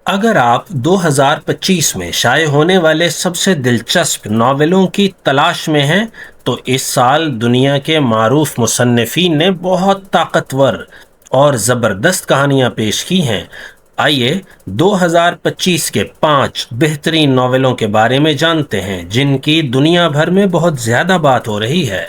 اگر آپ 2025 میں شائع ہونے والے سب سے دلچسپ ناولوں کی تلاش میں ہیں تو اس سال دنیا کے معروف مصنفین نے بہت طاقتور اور زبردست کہانیاں پیش کی ہیں۔ آئیے 2025 کے 5 بہترین ناولوں کے بارے میں جانتے ہیں جن کی دنیا بھر میں بہت زیادہ بات ہو رہی ہے۔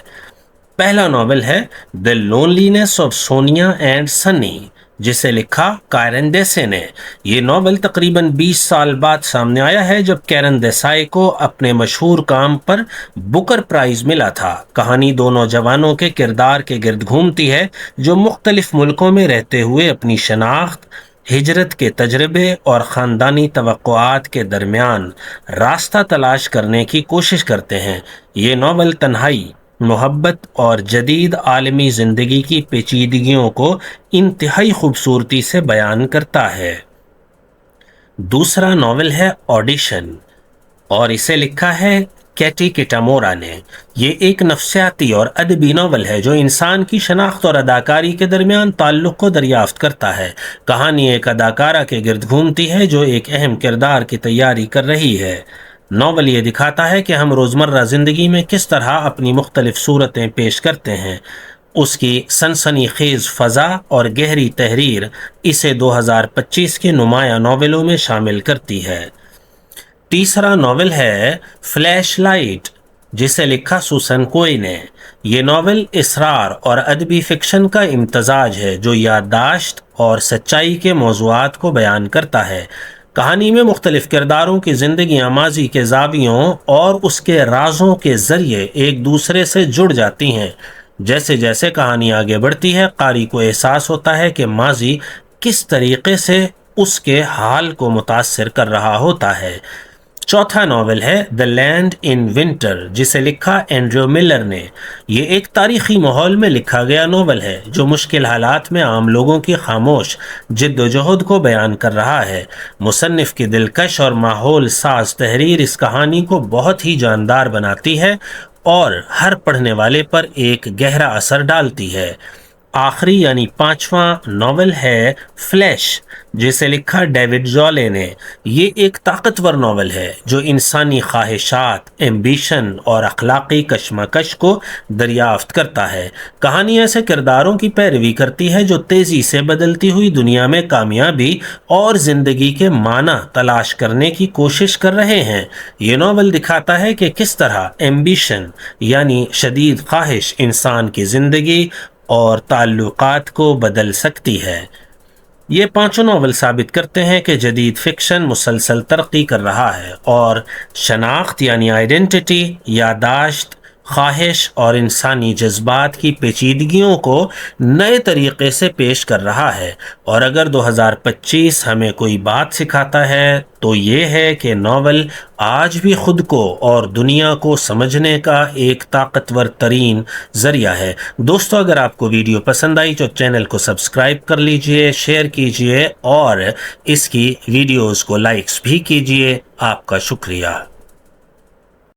پہلا ناول ہے دی لونلینس آف سونیا اینڈ سنی، جسے لکھا کائرن دیسے نے۔ یہ ناول تقریباً 20 سال بعد سامنے آیا ہے جب کیرن دیسائی کو اپنے مشہور کام پر بکر پرائز ملا تھا۔ کہانی دو نوجوانوں کے کردار کے گرد گھومتی ہے جو مختلف ملکوں میں رہتے ہوئے اپنی شناخت، ہجرت کے تجربے اور خاندانی توقعات کے درمیان راستہ تلاش کرنے کی کوشش کرتے ہیں۔ یہ ناول تنہائی، محبت اور جدید عالمی زندگی کی پیچیدگیوں کو انتہائی خوبصورتی سے بیان کرتا ہے۔ دوسرا ناول ہے آڈیشن اور اسے لکھا ہے کیٹی کٹامورا نے۔ یہ ایک نفسیاتی اور ادبی ناول ہے جو انسان کی شناخت اور اداکاری کے درمیان تعلق کو دریافت کرتا ہے۔ کہانی ایک اداکارہ کے گرد گھومتی ہے جو ایک اہم کردار کی تیاری کر رہی ہے۔ ناول یہ دکھاتا ہے کہ ہم روزمرہ زندگی میں کس طرح اپنی مختلف صورتیں پیش کرتے ہیں۔ اس کی سنسنی خیز فضا اور گہری تحریر اسے 2025 کے نمایاں ناولوں میں شامل کرتی ہے۔ تیسرا ناول ہے فلیش لائٹ، جسے لکھا سوسن کوئی نے۔ یہ ناول اسرار اور ادبی فکشن کا امتزاج ہے جو یادداشت اور سچائی کے موضوعات کو بیان کرتا ہے۔ کہانی میں مختلف کرداروں کی زندگیاں ماضی کے زاویوں اور اس کے رازوں کے ذریعے ایک دوسرے سے جڑ جاتی ہیں۔ جیسے جیسے کہانی آگے بڑھتی ہے، قاری کو احساس ہوتا ہے کہ ماضی کس طریقے سے اس کے حال کو متاثر کر رہا ہوتا ہے۔ چوتھا ناول ہے دی لینڈ ان ونٹر، جسے لکھا اینڈریو ملر نے۔ یہ ایک تاریخی ماحول میں لکھا گیا ناول ہے جو مشکل حالات میں عام لوگوں کی خاموش جد و جہد کو بیان کر رہا ہے۔ مصنف کی دلکش اور ماحول ساز تحریر اس کہانی کو بہت ہی جاندار بناتی ہے اور ہر پڑھنے والے پر ایک گہرا اثر ڈالتی ہے۔ آخری یعنی پانچواں ناول ہے فلیش، جسے لکھا ڈیوڈ زولے نے۔ یہ ایک طاقتور ناول ہے جو انسانی خواہشات، ایمبیشن اور اخلاقی کشمکش کو دریافت کرتا ہے۔ کہانی ایسے کرداروں کی پیروی کرتی ہے جو تیزی سے بدلتی ہوئی دنیا میں کامیابی اور زندگی کے معنی تلاش کرنے کی کوشش کر رہے ہیں۔ یہ ناول دکھاتا ہے کہ کس طرح ایمبیشن یعنی شدید خواہش انسان کی زندگی اور تعلقات کو بدل سکتی ہے۔ یہ پانچوں ناول ثابت کرتے ہیں کہ جدید فکشن مسلسل ترقی کر رہا ہے اور شناخت یعنی آئیڈینٹی، یادداشت، خواہش اور انسانی جذبات کی پیچیدگیوں کو نئے طریقے سے پیش کر رہا ہے۔ اور اگر 2025 ہمیں کوئی بات سکھاتا ہے تو یہ ہے کہ ناول آج بھی خود کو اور دنیا کو سمجھنے کا ایک طاقتور ترین ذریعہ ہے۔ دوستو، اگر آپ کو ویڈیو پسند آئی تو چینل کو سبسکرائب کر لیجئے، شیئر کیجئے اور اس کی ویڈیوز کو لائکس بھی کیجئے۔ آپ کا شکریہ۔